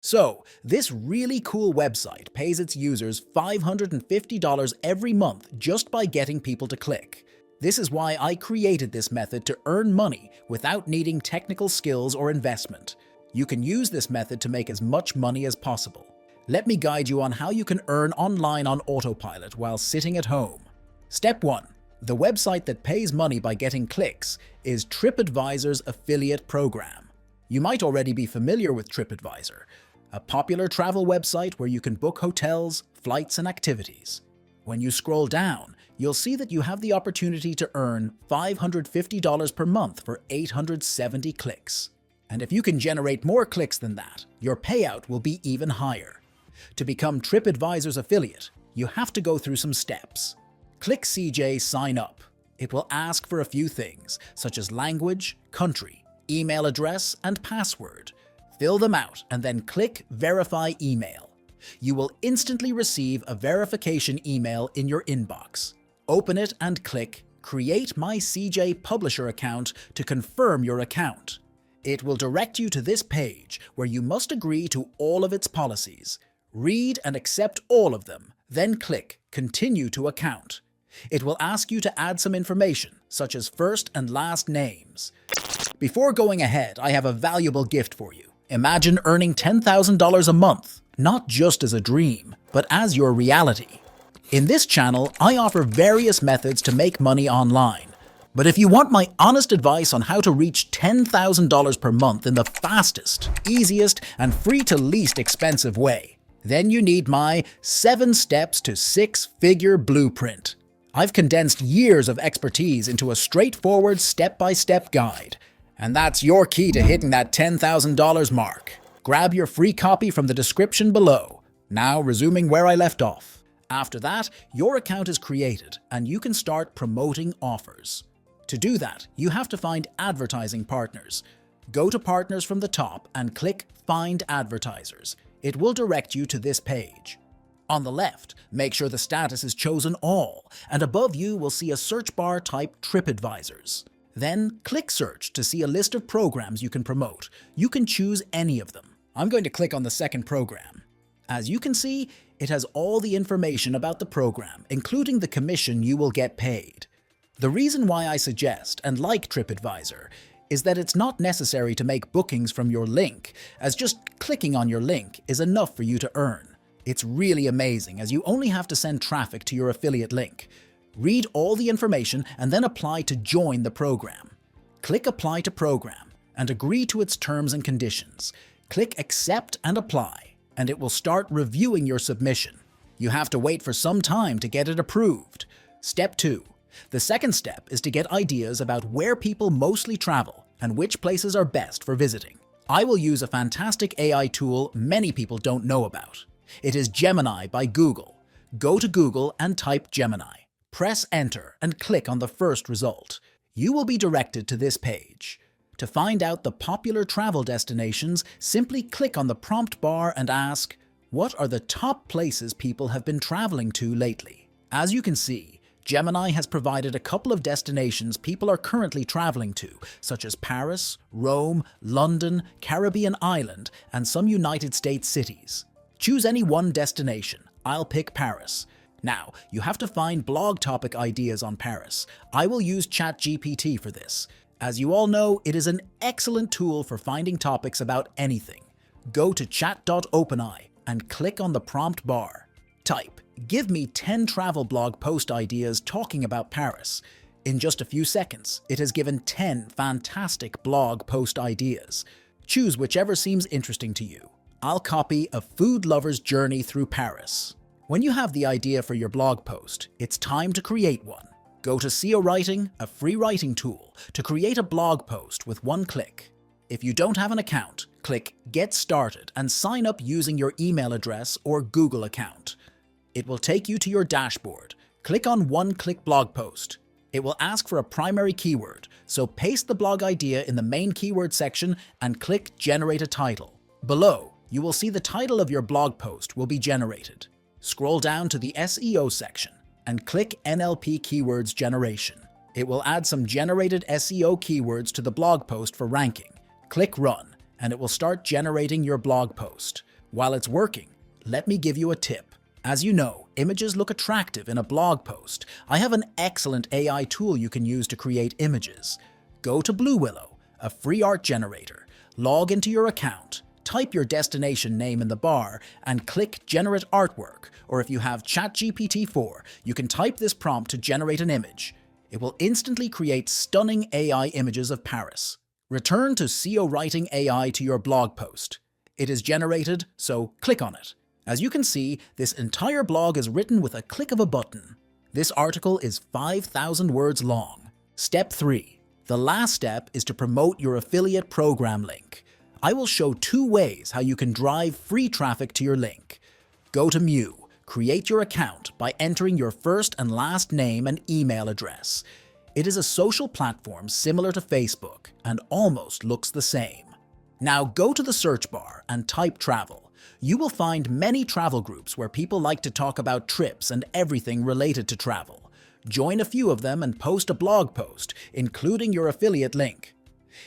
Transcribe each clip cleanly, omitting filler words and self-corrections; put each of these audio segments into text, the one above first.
So, this really cool website pays its users $550 every month just by getting people to click. This is why I created this method to earn money without needing technical skills or investment. You can use this method to make as much money as possible. Let me guide you on how you can earn online on Autopilot while sitting at home. Step 1. The website that pays money by getting clicks is TripAdvisor's affiliate program. You might already be familiar with TripAdvisor, a popular travel website where you can book hotels, flights, and activities. When you scroll down, you'll see that you have the opportunity to earn $550 per month for 870 clicks. And if you can generate more clicks than that, your payout will be even higher. To become TripAdvisor's affiliate, you have to go through some steps. Click CJ Sign Up. It will ask for a few things, such as language, country, email address, and password. Fill them out and then click Verify Email. You will instantly receive a verification email in your inbox. Open it and click Create My CJ Publisher account to confirm your account. It will direct you to this page where you must agree to all of its policies. Read and accept all of them, then click Continue to Account. It will ask you to add some information, such as first and last names. Before going ahead, I have a valuable gift for you. Imagine earning $10,000 a month, not just as a dream, but as your reality. In this channel, I offer various methods to make money online. But if you want my honest advice on how to reach $10,000 per month in the fastest, easiest, and free to least expensive way, then you need my 7 Steps to 6-Figure Blueprint. I've condensed years of expertise into a straightforward step-by-step guide. And that's your key to hitting that $10,000 mark. Grab your free copy from the description below. Now resuming where I left off. After that, your account is created and you can start promoting offers. To do that, you have to find advertising partners. Go to Partners from the top and click Find Advertisers. It will direct you to this page. On the left, make sure the status is chosen All, and above you will see a search bar type TripAdvisors. Then click Search to see a list of programs you can promote. You can choose any of them. I'm going to click on the second program. As you can see, it has all the information about the program, including the commission you will get paid. The reason why I suggest and like TripAdvisor is that it's not necessary to make bookings from your link, as just clicking on your link is enough for you to earn. It's really amazing, as you only have to send traffic to your affiliate link. Read all the information and then apply to join the program. Click Apply to Program and agree to its terms and conditions. Click Accept and Apply, and it will start reviewing your submission. You have to wait for some time to get it approved. Step 2. The second step is to get ideas about where people mostly travel and which places are best for visiting. I will use a fantastic AI tool many people don't know about. It is Gemini by Google. Go to Google and type Gemini. Press Enter and click on the first result. You will be directed to this page. To find out the popular travel destinations, simply click on the prompt bar and ask, what are the top places people have been traveling to lately? As you can see, Gemini has provided a couple of destinations people are currently traveling to, such as Paris, Rome, London, Caribbean Island, and some United States cities. Choose any one destination. I'll pick Paris. Now, you have to find blog topic ideas on Paris. I will use ChatGPT for this. As you all know, it is an excellent tool for finding topics about anything. Go to chat.openai and click on the prompt bar. Type, give me 10 travel blog post ideas talking about Paris. In just a few seconds, it has given 10 fantastic blog post ideas. Choose whichever seems interesting to you. I'll copy A Food Lover's Journey Through Paris. When you have the idea for your blog post, it's time to create one. Go to SeoWriting, a free writing tool, to create a blog post with one click. If you don't have an account, click Get Started and sign up using your email address or Google account. It will take you to your dashboard. Click on One-Click Blog Post. It will ask for a primary keyword, so paste the blog idea in the main keyword section and click Generate a Title. Below, you will see the title of your blog post will be generated. Scroll down to the SEO section and click NLP Keywords Generation. It will add some generated SEO keywords to the blog post for ranking. Click Run, and it will start generating your blog post. While it's working, let me give you a tip. As you know, images look attractive in a blog post. I have an excellent AI tool you can use to create images. Go to Bluewillow, a free art generator, log into your account, type your destination name in the bar, and click Generate Artwork, or if you have ChatGPT 4, you can type this prompt to generate an image. It will instantly create stunning AI images of Paris. Return to SeoWriting AI to your blog post. It is generated, so click on it. As you can see, this entire blog is written with a click of a button. This article is 5,000 words long. Step 3. The last step is to promote your affiliate program link. I will show 2 ways how you can drive free traffic to your link. Go to Mew, create your account by entering your first and last name and email address. It is a social platform similar to Facebook and almost looks the same. Now go to the search bar and type travel. You will find many travel groups where people like to talk about trips and everything related to travel. Join a few of them and post a blog post, including your affiliate link.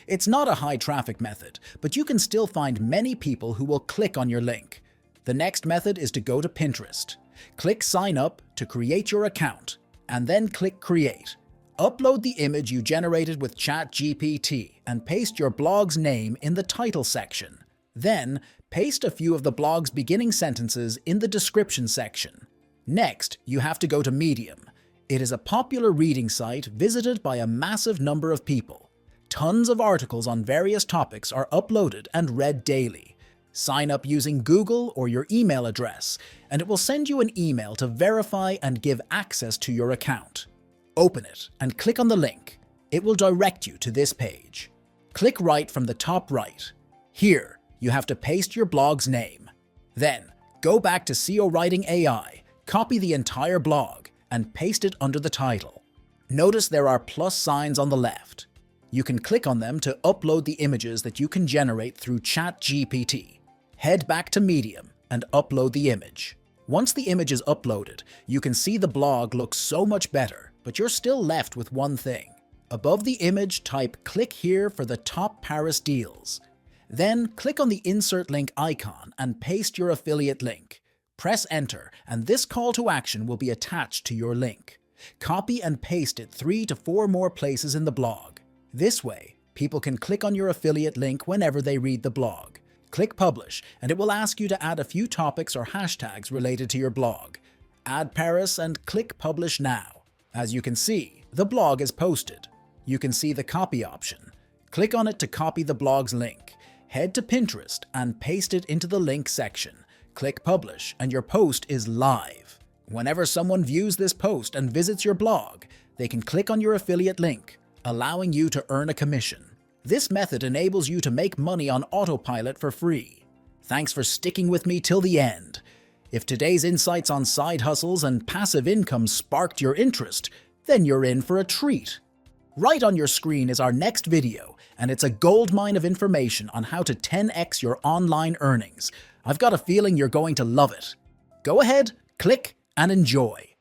It's not a high traffic method, but you can still find many people who will click on your link. The next method is to go to Pinterest. Click Sign Up to create your account, and then click Create. Upload the image you generated with ChatGPT and paste your blog's name in the title section. Then, paste a few of the blog's beginning sentences in the description section. Next, you have to go to Medium. It is a popular reading site visited by a massive number of people. Tons of articles on various topics are uploaded and read daily. Sign up using Google or your email address, and it will send you an email to verify and give access to your account. Open it and click on the link. It will direct you to this page. Click right from the top right. Here, you have to paste your blog's name. Then, go back to SeoWriting AI, copy the entire blog, and paste it under the title. Notice there are plus signs on the left. You can click on them to upload the images that you can generate through ChatGPT. Head back to Medium and upload the image. Once the image is uploaded, you can see the blog looks so much better, but you're still left with one thing. Above the image, type "Click here for the top Paris deals." Then click on the insert link icon and paste your affiliate link. Press enter, and this call to action will be attached to your link. Copy and paste it 3 to 4 more places in the blog. This way, people can click on your affiliate link whenever they read the blog. Click publish, and it will ask you to add a few topics or hashtags related to your blog. Add Paris and click publish now. As you can see, the blog is posted. You can see the copy option. Click on it to copy the blog's link. Head to Pinterest and paste it into the link section. Click publish, and your post is live. Whenever someone views this post and visits your blog, they can click on your affiliate link, allowing you to earn a commission. This method enables you to make money on Autopilot for free. Thanks for sticking with me till the end. If today's insights on side hustles and passive income sparked your interest, then you're in for a treat. Right on your screen is our next video, and it's a goldmine of information on how to 10x your online earnings. I've got a feeling you're going to love it. Go ahead, click, and enjoy.